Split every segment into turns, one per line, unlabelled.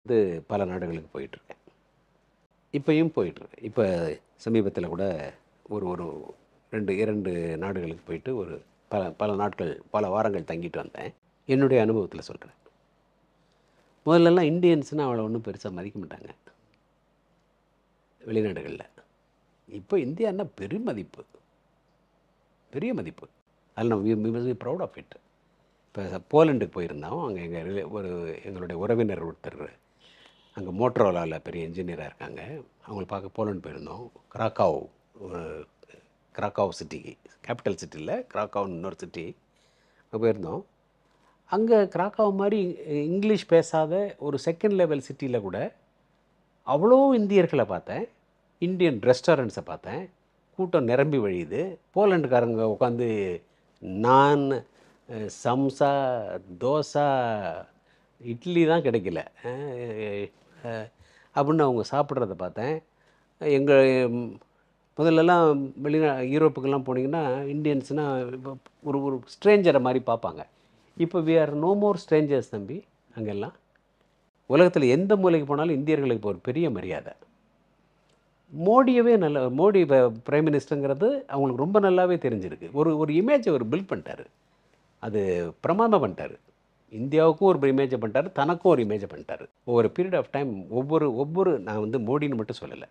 வந்து பல நாடுகளுக்கு போயிட்டுருக்கேன். இப்பயும் போயிட்டுருக்கேன். இப்போ சமீபத்தில கூட ஒரு ஒரு 2 நாடுகளுக்கு போயிட்டு ஒரு பல பல நாட்கள், பல வாரங்கள் தங்கிட்டு வந்தேன். என்னுடைய அனுபவத்தில சொல்றேன். முதல்லலாம் இந்தியன்ஸ்னா அவ்வளோ ஒண்ணும் பெருசா மதிக்க மாட்டாங்க, வெளிநாடுகள்ல. இப்போ இந்தியான்னா பெருமதிப்பு, பெரிய மதிப்பு. அதில நம்ம we must be proud of it. இப்போ போலண்டுக்கு போயிருந்தோம். அங்க எங்களுடைய உறவினர் ஒருத்தர் அங்கே மோட்டரோலாவில் பெரிய என்ஜினியராக இருக்காங்க. அவங்கள பார்க்க போலண்ட் போயிருந்தோம். கிராக்காவ், ஒரு கிராக்காவ் சிட்டிக்கு, கேபிட்டல் சிட்டி இல்லை, கிராக்காவ்னு இன்னொரு சிட்டி, அங்கே போயிருந்தோம். அங்கே கிராக்காவ் மாதிரி இங்கிலீஷ் பேசாத ஒரு செகண்ட் லெவல் சிட்டியில் கூட அவ்வளோ இந்தியர்களை பார்த்தேன். இந்தியன் ரெஸ்டாரண்ட்ஸை பார்த்தேன். கூட்டம் நிரம்பி வழியுது. போலண்டுக்காரங்க உட்காந்து நான், சம்சா, தோசை, இட்லி தான் கிடைக்கல அப்படின்னு அவங்க சாப்பிட்றத பார்த்தேன். எங்கள் முதல்லலாம் யூரோப்புக்கெல்லாம் போனீங்கன்னா இந்தியன்ஸ்னால் இப்போ ஒரு ஒரு ஸ்ட்ரேஞ்சரை மாதிரி பார்ப்பாங்க. இப்போ we are no more strangers தம்பி. அங்கெல்லாம் உலகத்தில் எந்த மூலைக்கு போனாலும் இந்தியர்களுக்கு இப்போ ஒரு பெரிய மரியாதை. மோடியவே மோடி இப்போ பிரைம் மினிஸ்டருங்கிறது அவங்களுக்கு ரொம்ப நல்லாவே தெரிஞ்சிருக்கு. ஒரு ஒரு இமேஜை ஒரு பில்ட் பண்ணிட்டாரு. அது பிரமாதமாக பண்ணிட்டாரு. இந்தியாவுக்கும் ஒரு இமேஜை பண்ணிட்டாரு, தனக்கும் ஒரு இமேஜை பண்ணிட்டாரு. ஒவ்வொரு பீரியட் ஆஃப் டைம் ஒவ்வொரு நான் வந்து மோடின்னு மட்டும் சொல்லலை,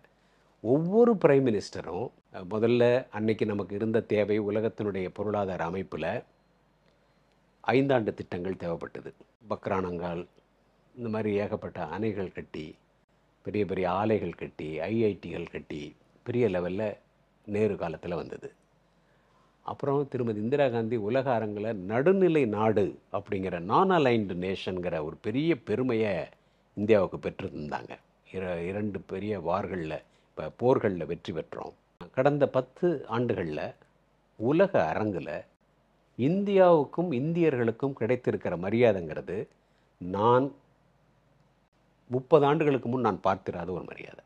ஒவ்வொரு பிரைம் மினிஸ்டரும் முதல்ல அன்னைக்கு நமக்கு இருந்த தேவை உலகத்தினுடைய பொருளாதார அமைப்பில் 5 ஆண்டு திட்டங்கள் தேவைப்பட்டது. பக்ரானங்கால், இந்த மாதிரி ஏகப்பட்ட அணைகள் கட்டி, பெரிய பெரிய ஆலைகள் கட்டி, ஐஐடிகள் கட்டி, பெரிய லெவலில் நேரு காலத்தில் வந்தது. அப்புறம் திருமதி இந்திரா காந்தி உலக அரங்கில் நடுநிலை நாடு அப்படிங்கிற நான் அலைன்டு நேஷனுங்கிற ஒரு பெரிய பெருமையை இந்தியாவுக்கு பெற்றிருந்தாங்க. 2 பெரிய வார்களில், இப்போ போர்களில் வெற்றி பெற்றோம். கடந்த 10 ஆண்டுகளில் உலக அரங்கில் இந்தியாவுக்கும் இந்தியர்களுக்கும் கிடைத்திருக்கிற மரியாதைங்கிறது நான் 30 ஆண்டுகளுக்கு முன் நான் பார்த்திராத ஒரு மரியாதை.